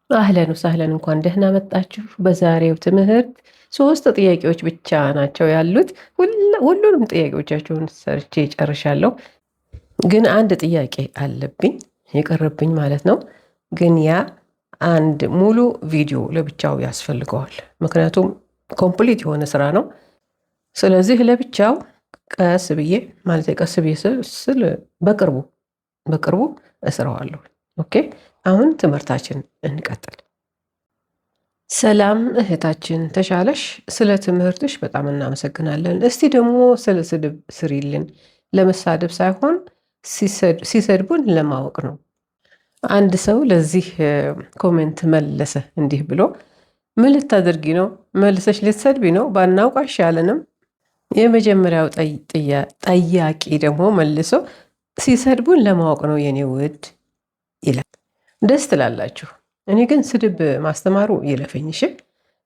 አህለን ወሰህለን እንኳን ደህና መጣችሁ። በዛሬው ትምህርት 3 ጥያቄዎች ብቻ ናቸው ያሉት። ሁሉንም ጥያቄዎቻችሁን ሰርቼ ጨርሻለሁ። ግን አንድ ጥያቄ አለብኝ የቀረብኝ ማለት ነው። ግን ያ አንድ ሙሉ ቪዲዮ ለብቻው ያስፈልገዋል። ምክንያቱም ኮምፕሊት የሆነ ስራ ነው። ስለዚህ ለብቻው ቀስ ብዬ ስል በቅርቡ እሰራዋለሁ። ኦኬ፣ አሁን ትምህርታችን እንቀጥል። ሰላም እህታችን ተሻለሽ? ስለ ትምህርትሽ በጣም እናመሰግናለን። እስቲ ደግሞ ስለ ስድብ ስሪልን። ለመሳደብ ሳይሆን ሲሰድቡን ለማወቅ ነው። አንድ ሰው ለዚህ ኮሜንት መለሰ እንዲህ ብሎ፣ ምን ልታደርጊ ነው? መልሰሽ ልትሰድቢ ነው? ባናውቅ አይሻለንም? የመጀመሪያው ጠያቂ ደግሞ መልሶ ሲሰድቡን ለማወቅ ነው የኔ ውድ ይላል። ደስ ትላላችሁ። እኔ ግን ስድብ ማስተማሩ ይለፈኝሽ።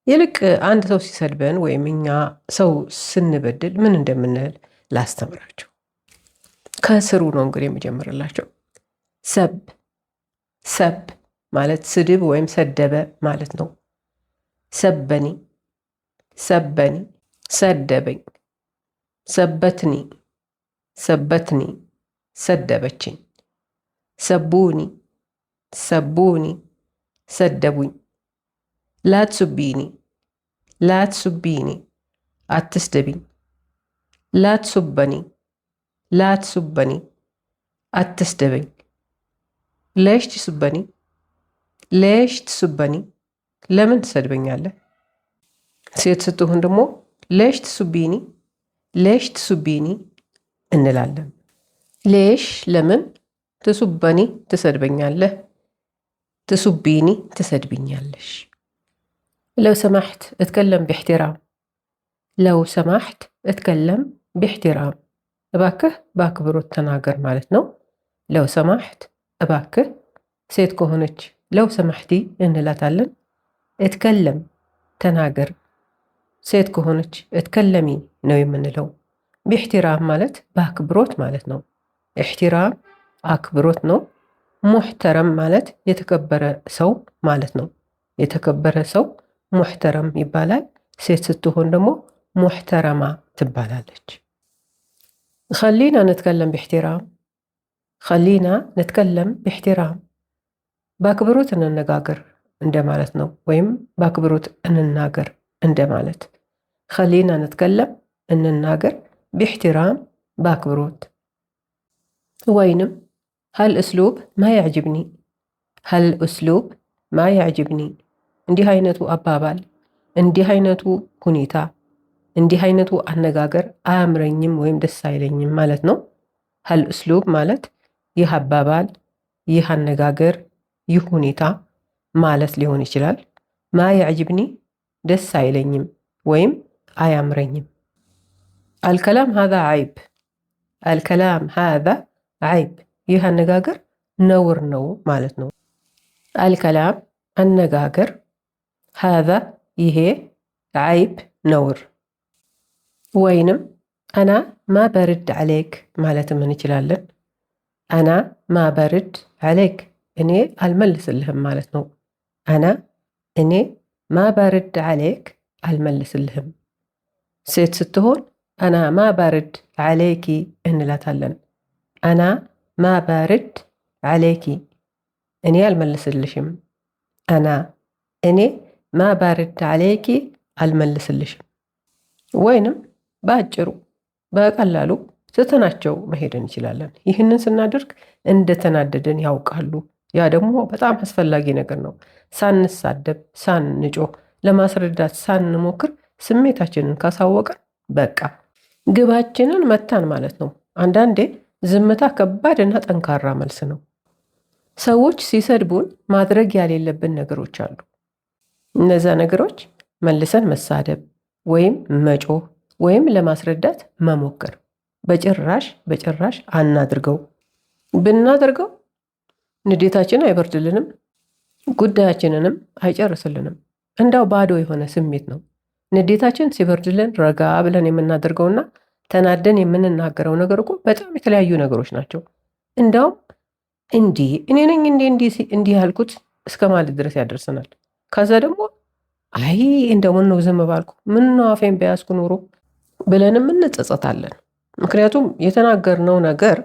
ይልቅ አንድ ሰው ሲሰድበን ወይም እኛ ሰው ስንበድል ምን እንደምንል ላስተምራችሁ። ከስሩ ነው እንግዲህ የምጀምርላቸው። ሰብ ማለት ስድብ ወይም ሰደበ ማለት ነው። ሰበኒ፣ ሰደበኝ። ሰበትኒ፣ ሰደበችኝ። ሰቡኒ፣ ሰደቡኝ። ላትሱቢኒ፣ አትስደቢኝ። ላትሱበኒ፣ አትስደበኝ። ሌሽ ትሱበኒ፣ ለምን ትሰድበኛለህ? ሴት ስትሆን ደግሞ ሌሽ ትሱቢኒ እንላለን። ሌሽ ለምን፣ ትሱበኒ ትሰድበኛለህ፣ ትሱቢኒ ትሰድብኛለሽ። ለው ሰማሕት እትከለም باحترام። ለው ሰማሕት እትከለም باحترام፣ እባክህ በአክብሮት ተናገር ማለት ነው። ለው ሰማሕት እባክህ። ሴት ከሆነች ለው ሰማሕቲ እንላታለን። እትከለም ተናገር። ሴት ከሆነች እትከለሚ ነው የምንለው። باحترام ማለት በአክብሮት ማለት ነው። احترام አክብሮት ነው። ሙሕተረም ማለት የተከበረ ሰው ማለት ነው። የተከበረ ሰው ሙሕተረም ይባላል። ሴት ስትሆን ደግሞ ሙሕተረማ ትባላለች። ኸሊና ነትከለም باحترام፣ በአክብሮት እንነጋገር እንደማለት ነው። ወይም በአክብሮት እንናገር እንደማለት። ኸሊና ነትከለም እንናገር باحترام በአክብሮት። ወይንም هالأسلوب ما يعجبني እንዲህ አይነቱ አባባል፣ እንዲህ አይነቱ ሁኔታ፣ እንዲህ አይነቱ አነጋገር አያምረኝም ወይም ደስ አይለኝም ማለት ነው። هالأسلوب ማለት ይህ አባባል፣ ይህ አነጋገር፣ ይህ ሁኔታ ማለት ሊሆን ይችላል። ما يعجبني ደስ አይለኝም ወይም አያምረኝም። الكلام هذا عيب ይህ አነጋገር ነውር ነው ማለት ነው። አልከላም አነጋገር፣ ሃዛ ይሄ፣ ዓይብ ነውር። ወይንም አና ማ በርድ ዓሌክ ማለትም እንችላለን። አና ማ በርድ ዓሌክ እኔ አልመልስልህም ማለት ነው። አና እኔ፣ ማ በርድ ዓሌክ አልመልስልህም። ሴት ስትሆን አና ማ በርድ ዓሌኪ እንላታለን። አና ማ ባርድ ዓሌኪ እኔ አልመልስልሽም። አና እኔ፣ ማ ባርድ ዓሌኪ አልመልስልሽም። ወይንም በአጭሩ በቀላሉ ትተናቸው መሄድ እንችላለን። ይህንን ስናደርግ እንደተናደድን ያውቃሉ። ያ ደግሞ በጣም አስፈላጊ ነገር ነው። ሳንሳደብ፣ ሳንጮህ፣ ለማስረዳት ሳንሞክር ስሜታችንን ካሳወቀን በቃ ግባችንን መታን ማለት ነው። አንዳንዴ ዝምታ ከባድና ጠንካራ መልስ ነው። ሰዎች ሲሰድቡን ማድረግ የሌለብን ነገሮች አሉ። እነዛ ነገሮች መልሰን መሳደብ ወይም መጮህ ወይም ለማስረዳት መሞከር በጭራሽ አናድርገው። ብናደርገው ንዴታችን አይበርድልንም፣ ጉዳያችንንም አይጨርስልንም። እንዳው ባዶ የሆነ ስሜት ነው። ንዴታችን ሲበርድልን ረጋ ብለን የምናደርገውና ተናደን የምንናገረው ነገር እኮ በጣም የተለያዩ ነገሮች ናቸው። እንዳውም እኔ ነኝ እንዲህ ያልኩት እስከ ማለት ድረስ ያደርሰናል። ከዛ ደግሞ አይ እንደው ምን ነው ዝም ባልኩ፣ ምን ነው አፌን በያዝኩ ኑሮ ብለንም እንጸጸታለን። ምክንያቱም የተናገርነው ነገር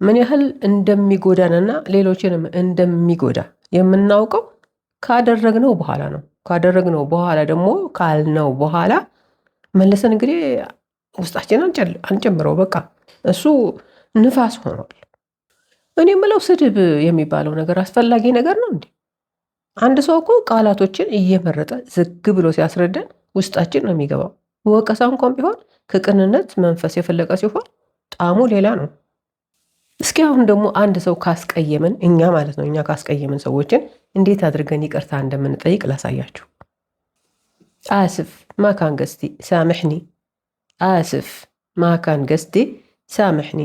ምን ያህል እንደሚጎዳንና ሌሎችንም እንደሚጎዳ የምናውቀው ካደረግነው በኋላ ነው። ካደረግነው በኋላ ደግሞ ካልነው በኋላ መልሰን እንግዲህ ውስጣችንን አንጨምረው። በቃ እሱ ንፋስ ሆኗል። እኔ የምለው ስድብ የሚባለው ነገር አስፈላጊ ነገር ነው እንዴ? አንድ ሰው እኮ ቃላቶችን እየመረጠ ዝግ ብሎ ሲያስረዳን ውስጣችን ነው የሚገባው። ወቀሳ እንኳን ቢሆን ከቅንነት መንፈስ የፈለቀ ሲሆን ጣዕሙ ሌላ ነው። እስኪ አሁን ደግሞ አንድ ሰው ካስቀየምን፣ እኛ ማለት ነው እኛ ካስቀየምን ሰዎችን እንዴት አድርገን ይቅርታ እንደምንጠይቅ ላሳያችሁ። አስፍ ማካን ገስቲ ሳምሕኒ፣ አስፍ ማካን ገስቲ ሳምሕኒ።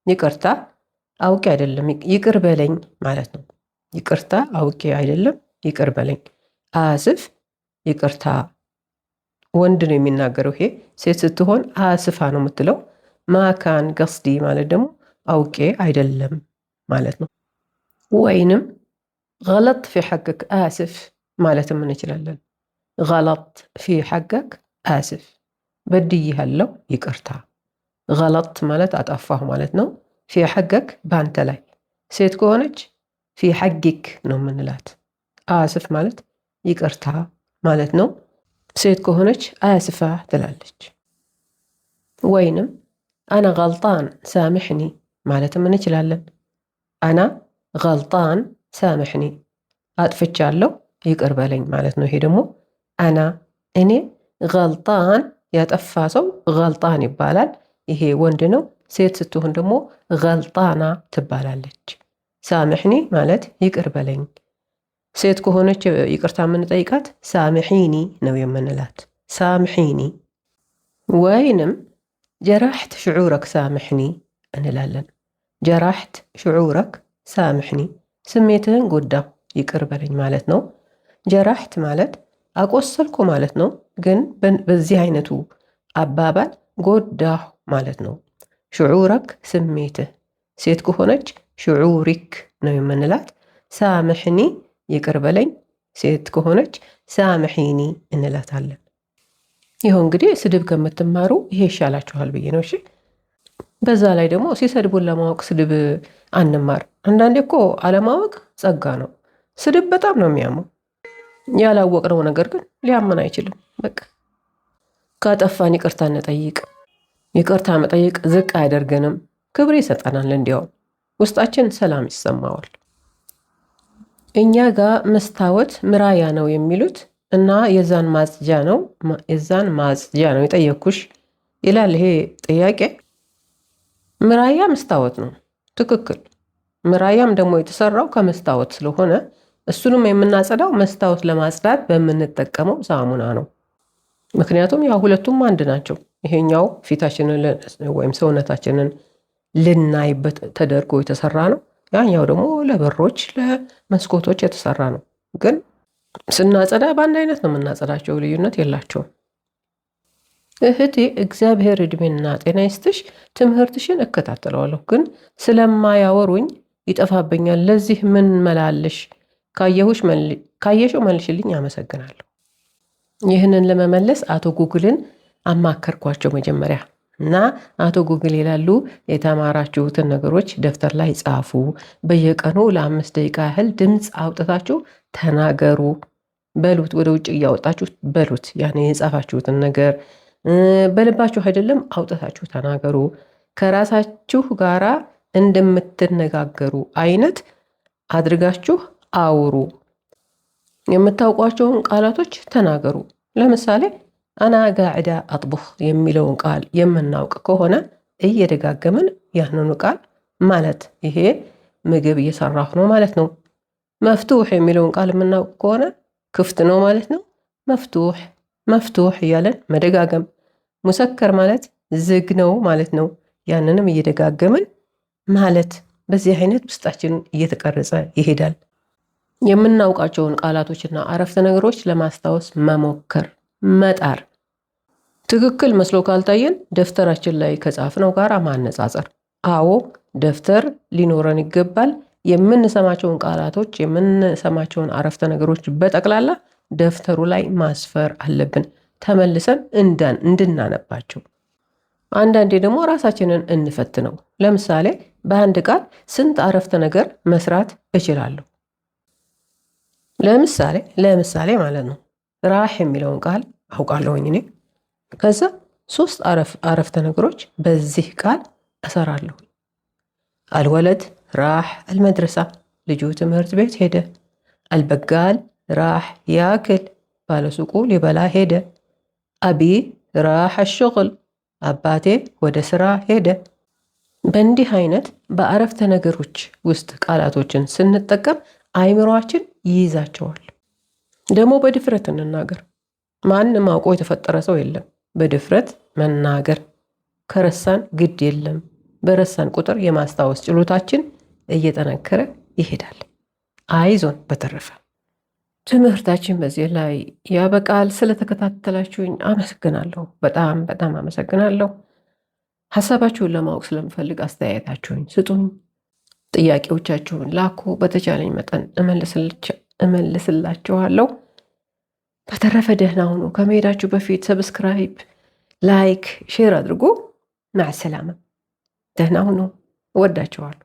ይቅርታ አውቄ አይደለም ይቅር በለኝ ማለት ነው። ይቅርታ አውቄ አይደለም ይቅር በለኝ። አስፍ ይቅርታ። ወንድ ነው የሚናገረው ይሄ። ሴት ስትሆን አስፋ ነው የምትለው። ማካን ገስዲ ማለት ደግሞ አውቄ አይደለም ማለት ነው። ወይንም ገለጥ ፊ ሐቅክ አስፍ ማለትም እንችላለን። ገለጥ ፊ ሐቅክ አስፍ፣ በድዬሃለሁ ይቅርታ። ገለጥ ማለት አጠፋሁ ማለት ነው። ፊ ሐቅክ በአንተ ላይ። ሴት ከሆነች ፊ ሐቂክ ነው የምንላት። አስፍ ማለት ይቅርታ ማለት ነው። ሴት ከሆነች አስፋ ትላለች። ወይንም አና ገልጣን ሳምሕኒ ማለትም እንችላለን። አና ገልጣን ሳምሕኒ፣ አጥፍቻለሁ ይቅር በለኝ ማለት ነው። ይሄ ደግሞ አና እኔ፣ ገልጣን ያጠፋ ሰው ገልጣን ይባላል። ይሄ ወንድ ነው። ሴት ስትሆን ደግሞ ገልጣና ትባላለች። ሳምሕኒ ማለት ይቅር በለኝ። ሴት ከሆነች ይቅርታ የምንጠይቃት ሳምሒኒ ነው የምንላት። ሳምሒኒ። ወይንም ጀራሕት ሽዑረክ ሳምሕኒ እንላለን። ጀራሕት ሽዑረክ ሳምሕኒ፣ ስሜትህን ጎዳሁ ይቅር በለኝ ማለት ነው። ጀራሕት ማለት አቆሰልኩ ማለት ነው። ግን በዚህ አይነቱ አባባል ጎዳሁ ማለት ነው። ሽዑረክ ስሜትህ። ሴት ከሆነች ሽዑሪክ ነው የምንላት። ሳምሕኒ ይቅር በለኝ። ሴት ከሆነች ሳምሒኒ እንላታለን። ይኸው እንግዲህ ስድብ ከምትማሩ ይሄ ይሻላችኋል ብዬ ነው። እሺ፣ በዛ ላይ ደግሞ ሲሰድቡን ለማወቅ ስድብ አንማር። አንዳንዴ እኮ አለማወቅ ጸጋ ነው። ስድብ በጣም ነው የሚያመው። ያላወቅነው ነገር ግን ሊያመን አይችልም። በቃ ካጠፋን ይቅርታ እንጠይቅ። ይቅርታ መጠየቅ ዝቅ አያደርገንም፣ ክብር ይሰጠናል። እንዲያውም ውስጣችን ሰላም ይሰማዋል። እኛ ጋር መስታወት ምራያ ነው የሚሉት እና የዛን ማጽጃ ነው የጠየኩሽ ይላል ይሄ ጥያቄ። ምራያ መስታወት ነው፣ ትክክል። ምራያም ደግሞ የተሰራው ከመስታወት ስለሆነ እሱንም የምናጸዳው መስታወት ለማጽዳት በምንጠቀመው ሳሙና ነው። ምክንያቱም ያው ሁለቱም አንድ ናቸው። ይሄኛው ፊታችንን ወይም ሰውነታችንን ልናይበት ተደርጎ የተሰራ ነው። ያኛው ደግሞ ለበሮች ለመስኮቶች የተሰራ ነው። ግን ስናጸዳ በአንድ አይነት ነው የምናጸዳቸው፣ ልዩነት የላቸውም። እህቴ እግዚአብሔር እድሜና ጤና ይስጥሽ፣ ትምህርትሽን እከታተለዋለሁ፣ ግን ስለማያወሩኝ ይጠፋብኛል። ለዚህ ምን መላለሽ? ካየሽው መልሽልኝ። አመሰግናለሁ። ይህንን ለመመለስ አቶ ጉግልን አማከርኳቸው መጀመሪያ እና አቶ ጉግል ይላሉ የተማራችሁትን ነገሮች ደብተር ላይ ጻፉ፣ በየቀኑ ለ5 ደቂቃ ያህል ድምፅ አውጥታችሁ ተናገሩ በሉት። ወደ ውጭ እያወጣችሁ በሉት። ያኔ የጻፋችሁትን ነገር በልባችሁ አይደለም አውጥታችሁ ተናገሩ። ከራሳችሁ ጋራ እንደምትነጋገሩ አይነት አድርጋችሁ አውሩ። የምታውቋቸውን ቃላቶች ተናገሩ። ለምሳሌ አና ጋዕዳ አጥቡኽ የሚለውን ቃል የምናውቅ ከሆነ እየደጋገምን ያንኑ ቃል ማለት ይሄ ምግብ እየሰራሁ ነው ማለት ነው። መፍቱሕ የሚለውን ቃል የምናውቅ ከሆነ ክፍት ነው ማለት ነው። መፍቱሕ መፍቱሕ እያለን መደጋገም። ሙሰከር ማለት ዝግ ነው ማለት ነው። ያንንም እየደጋገምን ማለት። በዚህ አይነት ውስጣችን እየተቀረጸ ይሄዳል። የምናውቃቸውን ቃላቶችና አረፍተ ነገሮች ለማስታወስ መሞከር፣ መጣር። ትክክል መስሎ ካልታየን ደብተራችን ላይ ከጻፍነው ጋር ማነጻጸር። አዎ ደብተር ሊኖረን ይገባል። የምንሰማቸውን ቃላቶች የምንሰማቸውን አረፍተ ነገሮች በጠቅላላ ደብተሩ ላይ ማስፈር አለብን፣ ተመልሰን እንድናነባቸው። አንዳንዴ ደግሞ ራሳችንን እንፈትነው። ለምሳሌ በአንድ ቃል ስንት አረፍተ ነገር መስራት እችላለሁ? ለምሳሌ ማለት ነው ራህ የሚለውን ቃል አውቃለሁኝ እኔ። ከዛ 3 አረፍተ ነገሮች በዚህ ቃል እሰራለሁ። አልወለድ ራህ አልመድረሳ፣ ልጁ ትምህርት ቤት ሄደ። አልበጋል ራህ ያክል፣ ባለሱቁ ሊበላ ሄደ። አቢ ራህ አሽغል፣ አባቴ ወደ ስራ ሄደ። በእንዲህ አይነት በአረፍተ ነገሮች ውስጥ ቃላቶችን ስንጠቀም አይምሯችን ይይዛቸዋል። ደግሞ በድፍረት እንናገር። ማንም አውቆ የተፈጠረ ሰው የለም። በድፍረት መናገር ከረሳን ግድ የለም። በረሳን ቁጥር የማስታወስ ችሎታችን እየጠነከረ ይሄዳል። አይዞን። በተረፈ ትምህርታችን በዚህ ላይ ያበቃል። ስለተከታተላችሁኝ አመሰግናለሁ። በጣም በጣም አመሰግናለሁ። ሀሳባችሁን ለማወቅ ስለምፈልግ አስተያየታችሁን ስጡኝ። ጥያቄዎቻችሁን ላኩ። በተቻለኝ መጠን እመልስላችኋለሁ። በተረፈ ደህና ሁኑ። ከመሄዳችሁ በፊት ሰብስክራይብ፣ ላይክ፣ ሼር አድርጉ። ማዕሰላማ። ደህና ሁኑ። እወዳችኋለሁ።